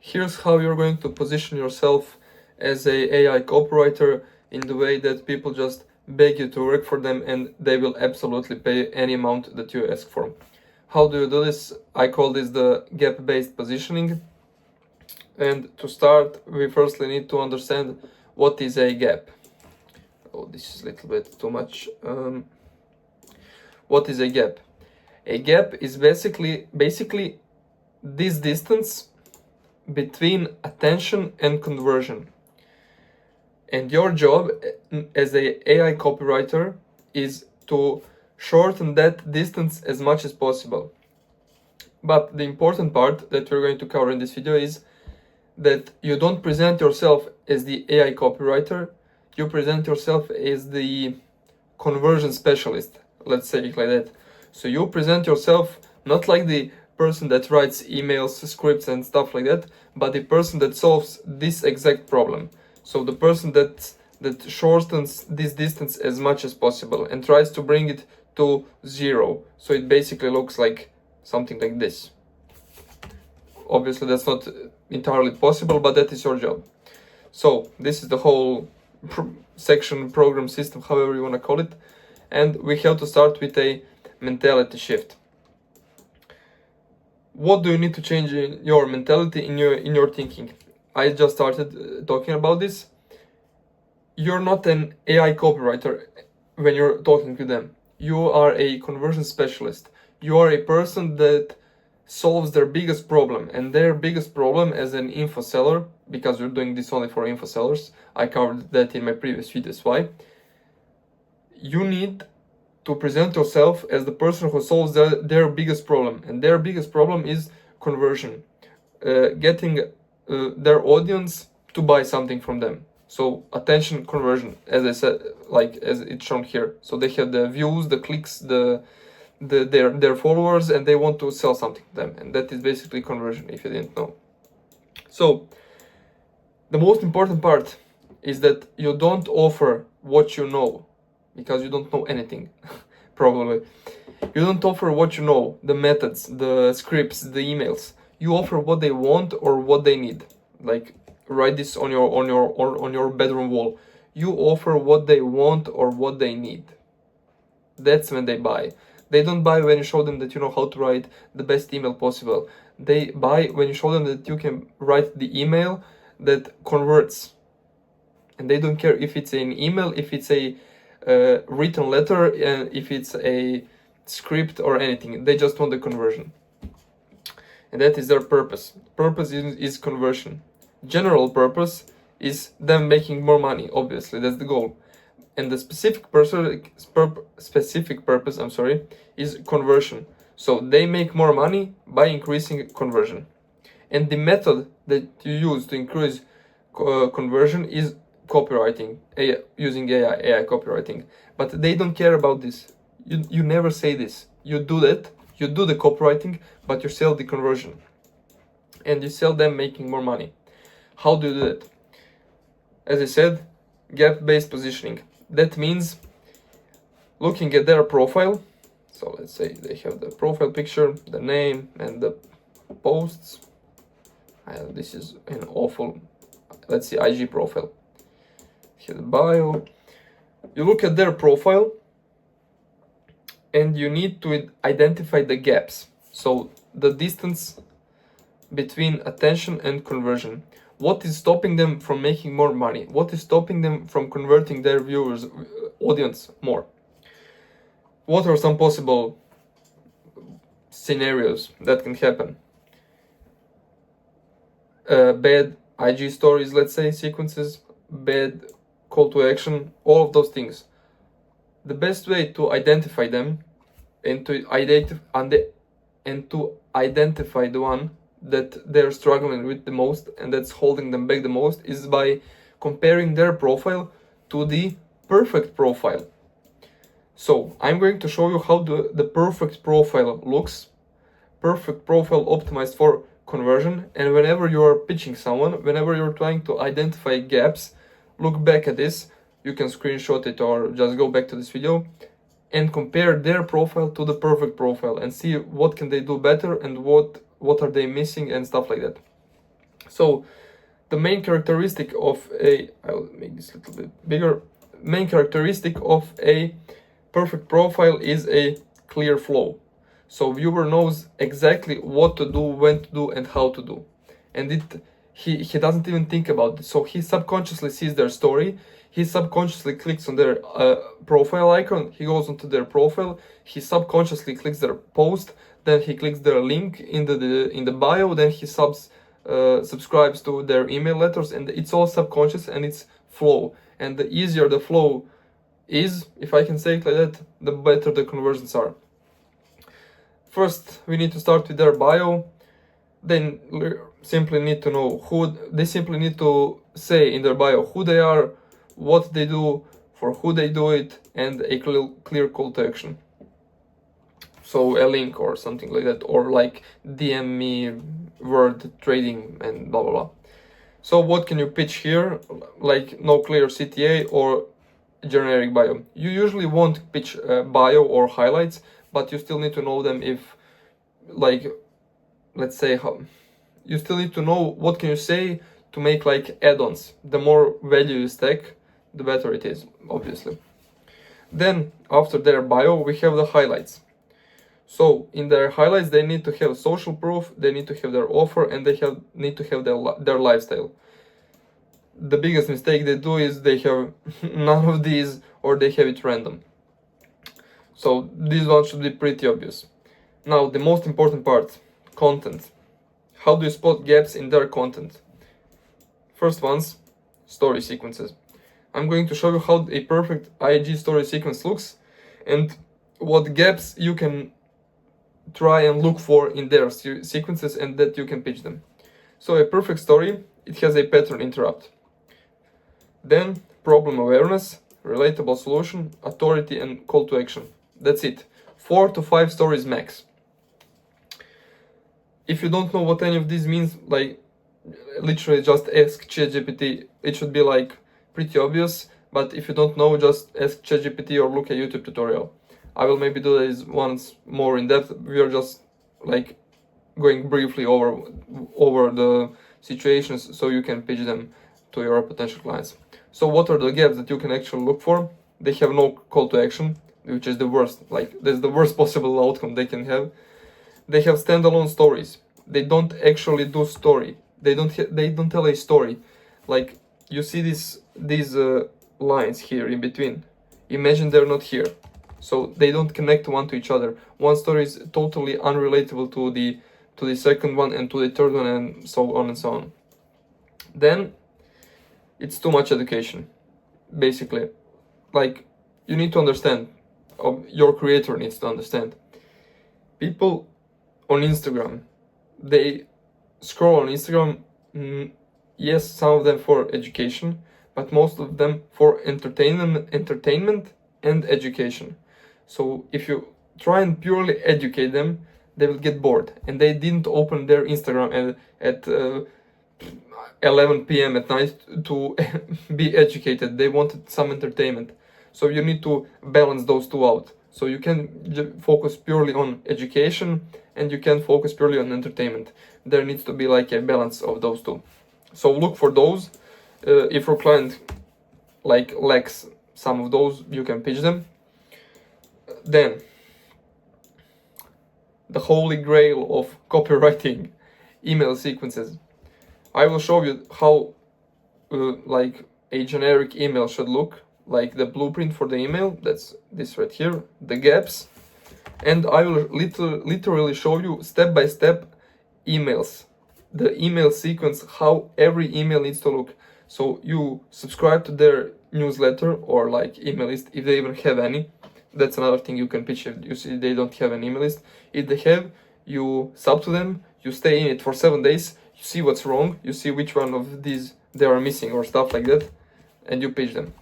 Here's how you're going to position yourself as a AI copywriter in the way that people just beg you to work for them and they will absolutely pay any amount that you ask for. How do you do this? I call this the gap-based positioning. And to start, we firstly need to understand what is a gap. Oh, this is a little bit too much. What is a gap? A gap is basically this distance between attention and conversion. And your job as an AI copywriter is to shorten that distance as much as possible. But the important part that we're going to cover in this video is that you don't present yourself as the AI copywriter, you present yourself as the conversion specialist, let's say it like that. So you present yourself not like the person that writes emails, scripts and stuff like that, but the person that solves this exact problem. So the person that shortens this distance as much as possible and tries to bring it to zero. So it basically looks like something like this. Obviously that's not entirely possible, but that is your job. So this is the whole section, program, system, however you want to call it. And we have to start with a mentality shift. What do you need to change in your mentality, in your thinking? I just started talking about this. You're not an AI copywriter when you're talking to them. You are a conversion specialist. You are a person that solves their biggest problem, and their biggest problem as an info seller, because we're doing this only for info sellers. I covered that in my previous videos. Why? You need to present yourself as the person who solves their biggest problem, and their biggest problem is conversion, getting their audience to buy something from them. So attention, conversion, as I said, like as it's shown here. So they have the views, the clicks, their followers, and they want to sell something to them, and that is basically conversion, if you didn't know. So the most important part is that you don't offer what you know, because you don't know anything. Probably you don't offer what you know, the methods, the scripts, the emails. You offer what they want or what they need. Like, write this on your bedroom wall. You offer what they want or what they need. That's when they buy. They don't buy when you show them that you know how to write the best email possible. They buy when you show them that you can write the email that converts. And they don't care if it's an email, if it's a written letter, and if it's a script or anything. They just want the conversion. And that is their purpose. Purpose is conversion. General purpose is them making more money, obviously, that's the goal. And the specific purpose, is conversion. So they make more money by increasing conversion. And the method that you use to increase conversion is copywriting, using AI copywriting. But they don't care about this. You never say this. You do that. You do the copywriting, but you sell the conversion. And you sell them making more money. How do you do that? As I said, gap-based positioning. That means looking at their profile. So let's say they have the profile picture, the name, and the posts. This is an awful, let's see, IG profile. Here the bio. You look at their profile and you need to identify the gaps. So the distance between attention and conversion. What is stopping them from making more money? What is stopping them from converting their viewers, audience more? What are some possible scenarios that can happen? Bad IG stories, let's say, sequences, bad call to action, all of those things. The best way to identify them and to identify the one that they're struggling with the most and that's holding them back the most is by comparing their profile to the perfect profile. So I'm going to show you how the perfect profile looks. Perfect profile optimized for conversion. And whenever you are pitching someone, whenever you're trying to identify gaps, look back at this. You can screenshot it or just go back to this video and compare their profile to the perfect profile and see what can they do better and what are they missing and stuff like that. So the main characteristic of I'll make this a little bit bigger. Main characteristic of a perfect profile is a clear flow. So viewer knows exactly what to do, when to do, and how to do. And he doesn't even think about it. So he subconsciously sees their story. He subconsciously clicks on their profile icon. He goes onto their profile. He subconsciously clicks their post. Then he clicks their link in the bio. Then he subscribes to their email letters, and it's all subconscious and it's flow. And the easier the flow is, if I can say it like that, the better the conversions are. First, we need to start with their bio. They simply need to know they simply need to say in their bio who they are, what they do, for who they do it, and a clear call to action. So a link or something like that, or like DM me word trading and blah blah blah. So what can you pitch here? Like no clear CTA or generic bio. You usually won't pitch bio or highlights, but you still need to know them. If, like, let's say, you still need to know what can you say to make like add-ons. The more value you stack, the better it is, obviously. Then after their bio, we have the highlights. So in their highlights, they need to have social proof, they need to have their offer, and they need to have their lifestyle. The biggest mistake they do is they have none of these, or they have it random. So this one should be pretty obvious. Now the most important part, content. How do you spot gaps in their content? First one's story sequences. I'm going to show you how a perfect IG story sequence looks and what gaps you can try and look for in their sequences, and that you can pitch them. So a perfect story, it has a pattern interrupt. Then problem awareness, relatable solution, authority, and call to action. That's it. 4 to 5 stories max. If you don't know what any of these means, like literally just ask ChatGPT. It should be like pretty obvious, but if you don't know, just ask ChatGPT or look at YouTube tutorial. I will maybe do this once more in depth. We are just like going briefly over the situations so you can pitch them to your potential clients. So what are the gaps that you can actually look for? They have no call to action, which is the worst. Like that's the worst possible outcome they can have. They have standalone stories. They don't actually do story. They don't tell a story. Like you see these lines here in between. Imagine they're not here. So they don't connect one to each other. One story is totally unrelatable to the second one and to the third one, and so on and so on. Then it's too much education, basically. Like you need to understand, your creator needs to understand. People on Instagram, they scroll on Instagram, yes, some of them for education, but most of them for entertainment and education. So if you try and purely educate them, they will get bored, and they didn't open their Instagram at 11 p.m. at night to be educated. They wanted some entertainment. So you need to balance those two out. So you can focus purely on education and you can focus purely on entertainment. There needs to be like a balance of those two. So look for those. If your client like lacks some of those, you can pitch them. Then the holy grail of copywriting, email sequences. I will show you how like a generic email should look, like the blueprint for the email. That's this right here, the gaps, and I will literally show you step by step emails, the email sequence, how every email needs to look. So you subscribe to their newsletter or like email list, if they even have any. That's another thing you can pitch if you see they don't have an email list. If they have, you sub to them, you stay in it for 7 days, you see what's wrong, you see which one of these they are missing or stuff like that, and you pitch them.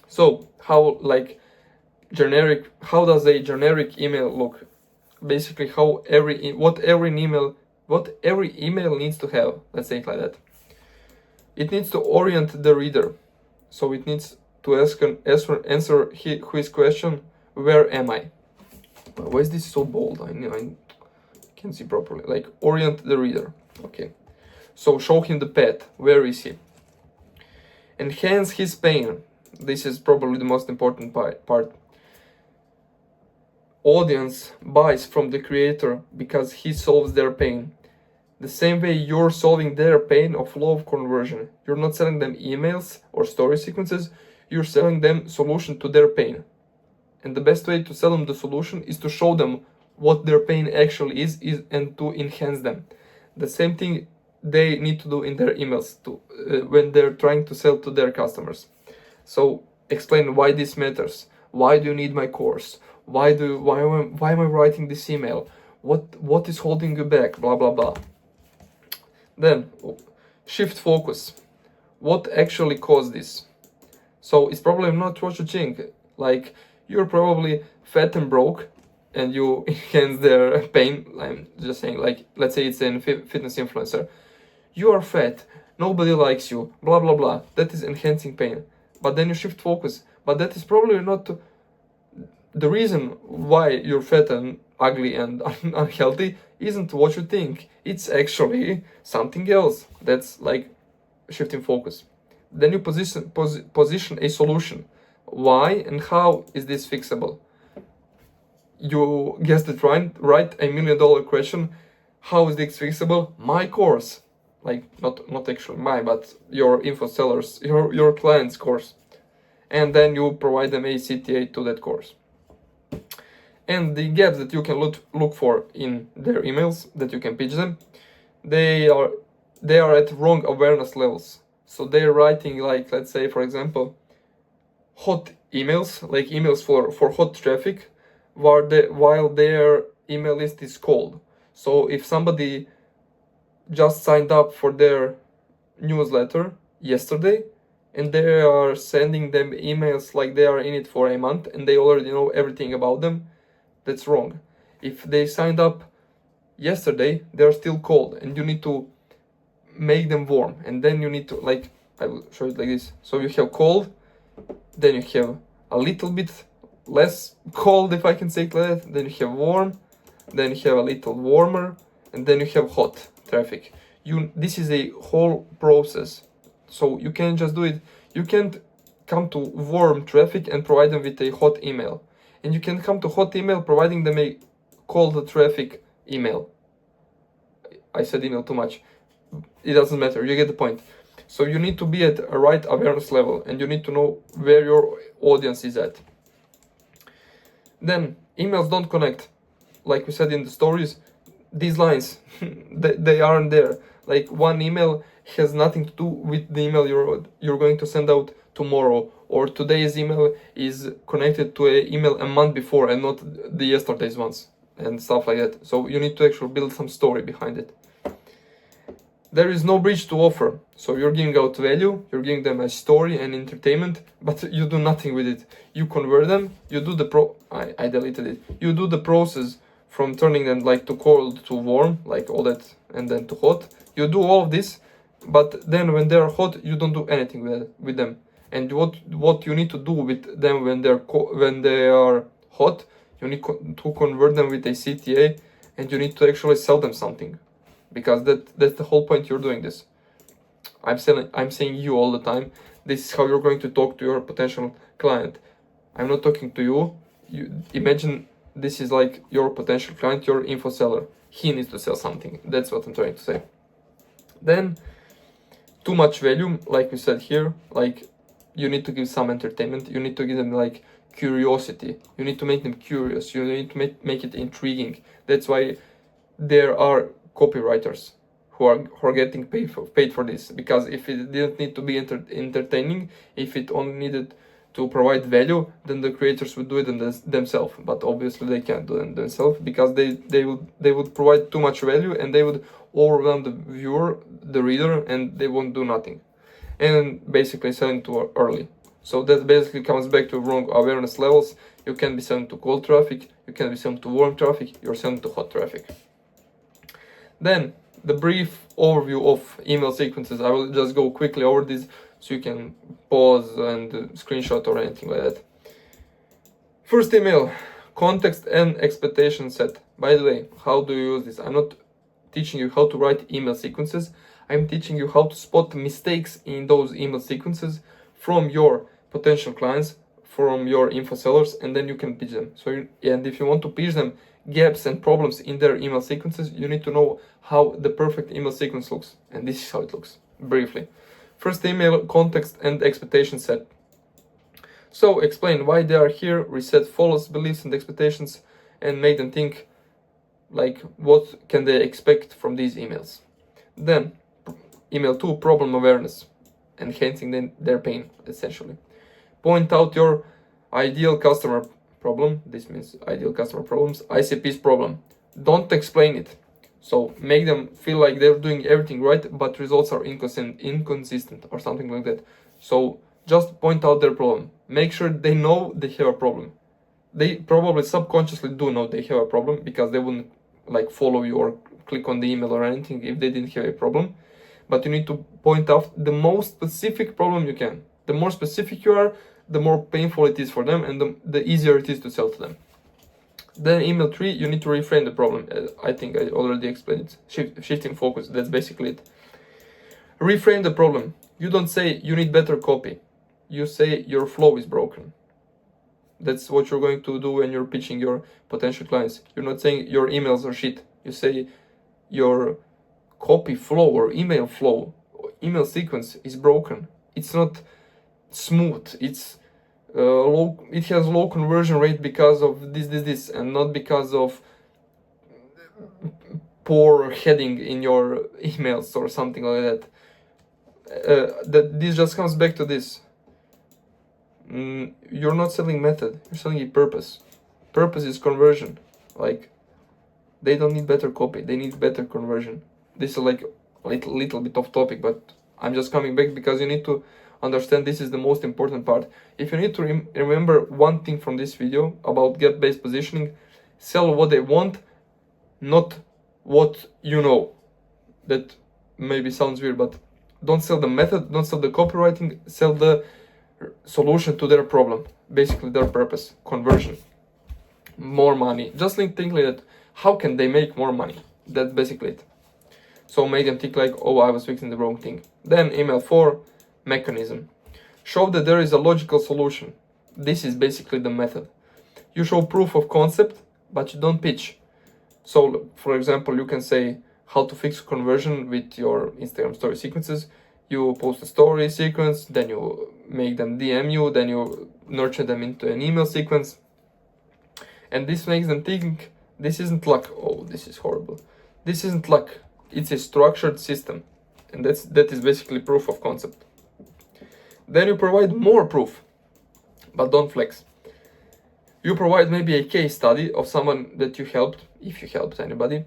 So how does a generic email look? Basically what every email needs to have, let's say it like that. It needs to orient the reader. So it needs to answer his question, where am I? Why is this so bold? I can't see properly. Like orient the reader. Okay. So show him the path. Where is he? Enhance his pain. This is probably the most important part. Audience buys from the creator because he solves their pain. The same way you're solving their pain of low conversion. You're not selling them emails or story sequences, you're selling them solution to their pain. And the best way to sell them the solution is to show them what their pain actually is and to enhance them. The same thing they need to do in their emails when they're trying to sell to their customers. So explain why this matters. Why do you need my course? Why am I writing this email? What is holding you back? Blah blah blah. Then shift focus. What actually caused this? So it's probably not what you think. Like, you're probably fat and broke and you enhance their pain. I'm just saying, like, let's say it's a fitness influencer. You are fat, nobody likes you, blah blah blah. That is enhancing pain. But then you shift focus. But that is probably not the reason why you're fat and ugly and unhealthy isn't what you think. It's actually something else. That's like shifting focus. Then you position a solution. Why and how is this fixable? You guessed it right, $1 million question. How is this fixable? My course. Like, not actually mine, but your info sellers, your client's course. And then you provide them a CTA to that course. And the gaps that you can look for in their emails that you can pitch them, they are at wrong awareness levels. So they're writing, like, let's say, for example, hot emails, like emails for hot traffic, while their email list is cold. So if somebody just signed up for their newsletter yesterday and they are sending them emails like they are in it for a month and they already know everything about them, that's wrong. If they signed up yesterday, they're still cold and you need to make them warm. And then you need to, like, I will show it like this. So you have cold, then you have a little bit less cold, if I can say it like that. Then you have warm, then you have a little warmer, and then you have hot traffic. This is a whole process. So you can't just do it. You can't come to warm traffic and provide them with a hot email. And you can come to hot email providing them a cold traffic email. I said email too much. It doesn't matter, you get the point. So you need to be at a right awareness level and you need to know where your audience is at. Then emails don't connect. Like we said in the stories, these lines, they aren't there. Like, one email has nothing to do with the email you're going to send out tomorrow, or today's email is connected to an email a month before and not the yesterday's ones and stuff like that. So you need to actually build some story behind it. There is no bridge to offer. So you're giving out value, you're giving them a story and entertainment, but you do nothing with it. You convert them, you do the I deleted it. You do the process from turning them like to cold to warm, like all that, and then to hot. You do all of this, but then when they're hot, you don't do anything with them. And what you need to do with them when they are hot, you need to convert them with a CTA, and you need to actually sell them something, because that's the whole point you're doing this. I'm saying you all the time. This is how you're going to talk to your potential client. I'm not talking to you. You imagine this is like your potential client, your info seller. He needs to sell something. That's what I'm trying to say. Then, too much value, like we said here, like, you need to give some entertainment. You need to give them like curiosity. You need to make them curious. You need to make it intriguing. That's why there are copywriters who are getting paid for this, because if it didn't need to be entertaining, if it only needed to provide value, then the creators would do it themselves. But obviously they can't do it themselves, because they would provide too much value and they would overwhelm the viewer, the reader, and they won't do nothing, and basically selling too early. So that basically comes back to wrong awareness levels. You can be selling to cold traffic, you can be selling to warm traffic, you're selling to hot traffic. Then the brief overview of email sequences. I will just go quickly over this so you can pause and screenshot or anything like that. First email, context and expectation set. By the way, how do you use this? I'm not teaching you how to write email sequences. I'm teaching you how to spot mistakes in those email sequences from your potential clients, from your info sellers, and then you can pitch them. And if you want to pitch them gaps and problems in their email sequences, you need to know how the perfect email sequence looks. And this is how it looks, briefly. First email, context and expectation set. So explain why they are here, reset false beliefs and expectations, and make them think like what can they expect from these emails. Then email 2, problem awareness, enhancing their pain, essentially. Point out your ideal customer problem. This means ideal customer problems, ICP's problem. Don't explain it. So make them feel like they're doing everything right, but results are inconsistent or something like that. So just point out their problem. Make sure they know they have a problem. They probably subconsciously do know they have a problem, because they wouldn't like follow you or click on the email or anything if they didn't have a problem. But you need to point out the most specific problem you can. The more specific you are, the more painful it is for them, and the easier it is to sell to them. Then email 3, you need to reframe the problem. I think I already explained it. Shifting focus, that's basically it. Reframe the problem. You don't say you need better copy. You say your flow is broken. That's what you're going to do when you're pitching your potential clients. You're not saying your emails are shit. You say your copy flow or email flow, email sequence is broken. It's not smooth. It's low. It has low conversion rate because of this, and not because of poor heading in your emails or something like that. This just comes back to this. You're not selling method, you're selling a purpose. Purpose is conversion. Like, they don't need better copy, they need better conversion. This is like a little bit off topic, but I'm just coming back because you need to understand this is the most important part. If you need to remember one thing from this video about gap-based positioning, sell what they want, not what you know. That maybe sounds weird, but don't sell the method, don't sell the copywriting, sell the solution to their problem, basically their purpose, conversion, more money. Just think like that, how can they make more money? That's basically it. So make them think like, oh, I was fixing the wrong thing. Then email 4, mechanism. Show that there is a logical solution. This is basically the method. You show proof of concept, but you don't pitch. So for example, you can say how to fix conversion with your Instagram story sequences. You post a story sequence, then you make them DM you, then you nurture them into an email sequence. And this makes them think, this isn't luck. Oh, this is horrible. This isn't luck. It's a structured system. And that is basically proof of concept. Then you provide more proof, but don't flex. You provide maybe a case study of someone that you helped, if you helped anybody.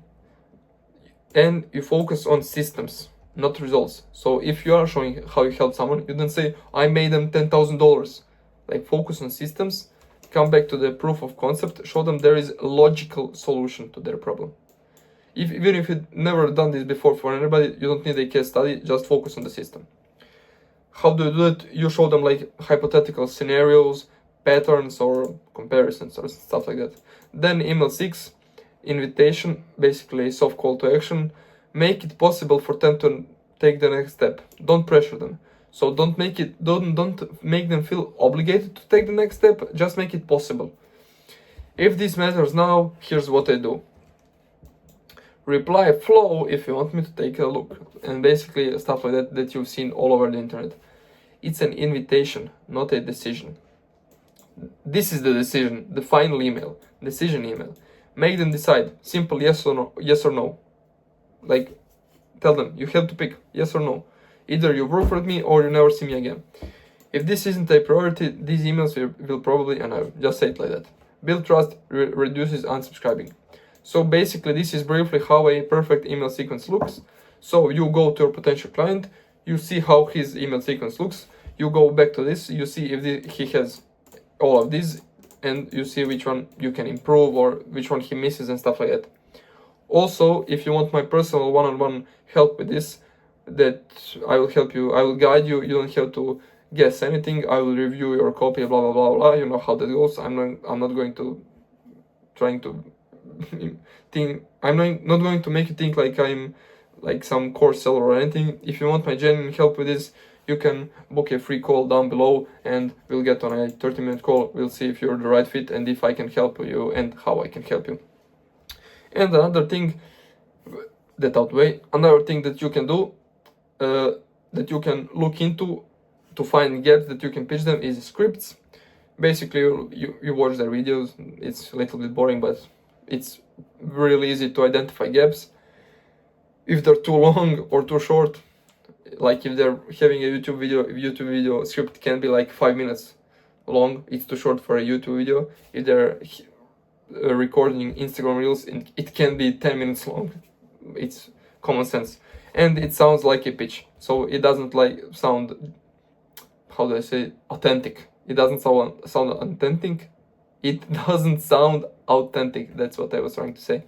And you focus on systems, not results. So if you are showing how you help someone, you don't say, I made them $10,000. Like, focus on systems, come back to the proof of concept, show them there is a logical solution to their problem. Even if you've never done this before for anybody, you don't need a case study, just focus on the system. How do you do it? You show them like hypothetical scenarios, patterns or comparisons or stuff like that. Then email 6, invitation, basically a soft call to action. Make it possible for them to take the next step. Don't pressure them. So don't make them feel obligated to take the next step, just make it possible. If this matters now, here's what I do. Reply flow if you want me to take a look. And basically stuff like that you've seen all over the internet. It's an invitation, not a decision. This is the decision, the final email, decision email. Make them decide, simple yes or no. Like, tell them, you have to pick yes or no. Either you work with me or you never see me again. If this isn't a priority, these emails will probably, and I'll just say it like that, build trust, reduces unsubscribing. So basically this is briefly how a perfect email sequence looks. So you go to your potential client, you see how his email sequence looks, you go back to this, you see if he has all of these, and you see which one you can improve or which one he misses and stuff like that. Also, if you want my personal one-on-one help with this, that I will help you, I will guide you, you don't have to guess anything, I will review your copy, blah blah blah blah, you know how that goes. I'm not going to trying to think, I'm not going to make you think like I'm like some course seller or anything, if you want my genuine help with this, you can book a free call down below and we'll get on a 30-minute call. We'll see if you're the right fit and if I can help you and how I can help you. And another thing that you can do, that you can look into to find gaps that you can pitch them, is scripts. Basically, you watch their videos. It's a little bit boring, but it's really easy to identify gaps. If they're too long or too short, like if they're having a YouTube video script can be like 5 minutes long, it's too short for a YouTube video. If they're recording Instagram reels, it can be 10 minutes long. It's common sense, and it sounds like a pitch, so it doesn't like sound, how do I say, authentic. It doesn't sound authentic. It doesn't sound authentic. That's what I was trying to say.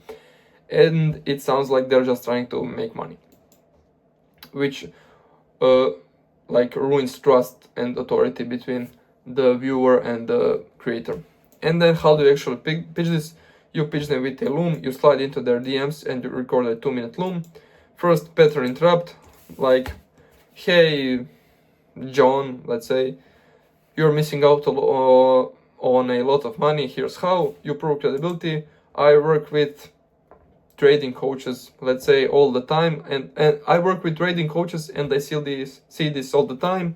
And it sounds like they're just trying to make money, which like ruins trust and authority between the viewer and the creator. And then how do you actually pitch this? You pitch them with a loom, you slide into their DMs and you record a 2-minute loom. First, pattern interrupt, like, hey, John, let's say, you're missing out on a lot of money. Here's how. You prove credibility. I work with trading coaches, let's say, all the time, and I work with trading coaches and I see this all the time.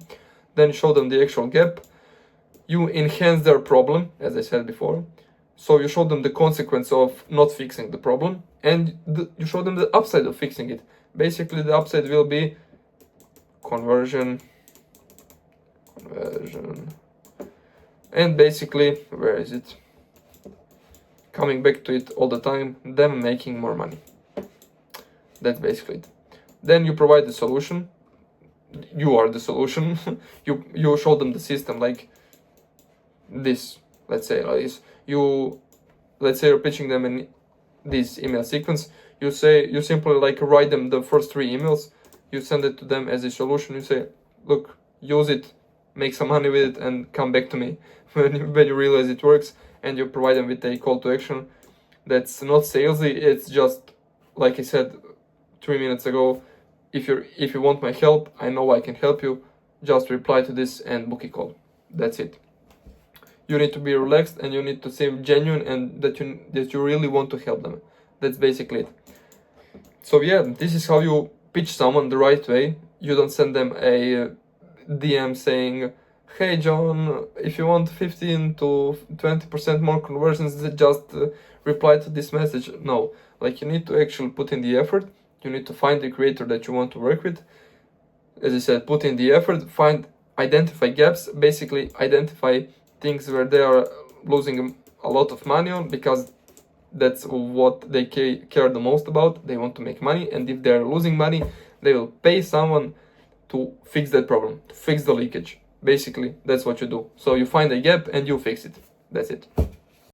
Then show them the actual gap. You enhance their problem, as I said before. So you show them the consequence of not fixing the problem, and you show them the upside of fixing it. Basically, the upside will be conversion, and basically, where is it? Coming back to it all the time, them making more money. That's basically it. Then you provide the solution. You are the solution. you show them the system, like this. Let's say like this. Let's say you're pitching them in this email sequence. You simply like write them the first 3 emails. You send it to them as a solution. You say, look, use it, make some money with it, and come back to me when you realize it works. And you provide them with a call to action that's not salesy. It's just, like I said 3 minutes ago, if you want my help, I know I can help you. Just reply to this and book a call. That's it. You need to be relaxed and you need to seem genuine and that you really want to help them. That's basically it. So yeah, this is how you pitch someone the right way. You don't send them a DM saying, hey John, if you want 15 to 20% more conversions, just reply to this message. No, like you need to actually put in the effort. You need to find the creator that you want to work with. As I said, put in the effort, identify gaps, basically identify things where they are losing a lot of money on, because that's what they care the most about. They want to make money, and if they're losing money, they will pay someone to fix that problem, to fix the leakage. Basically, that's what you do. So you find a gap and you fix it. That's it.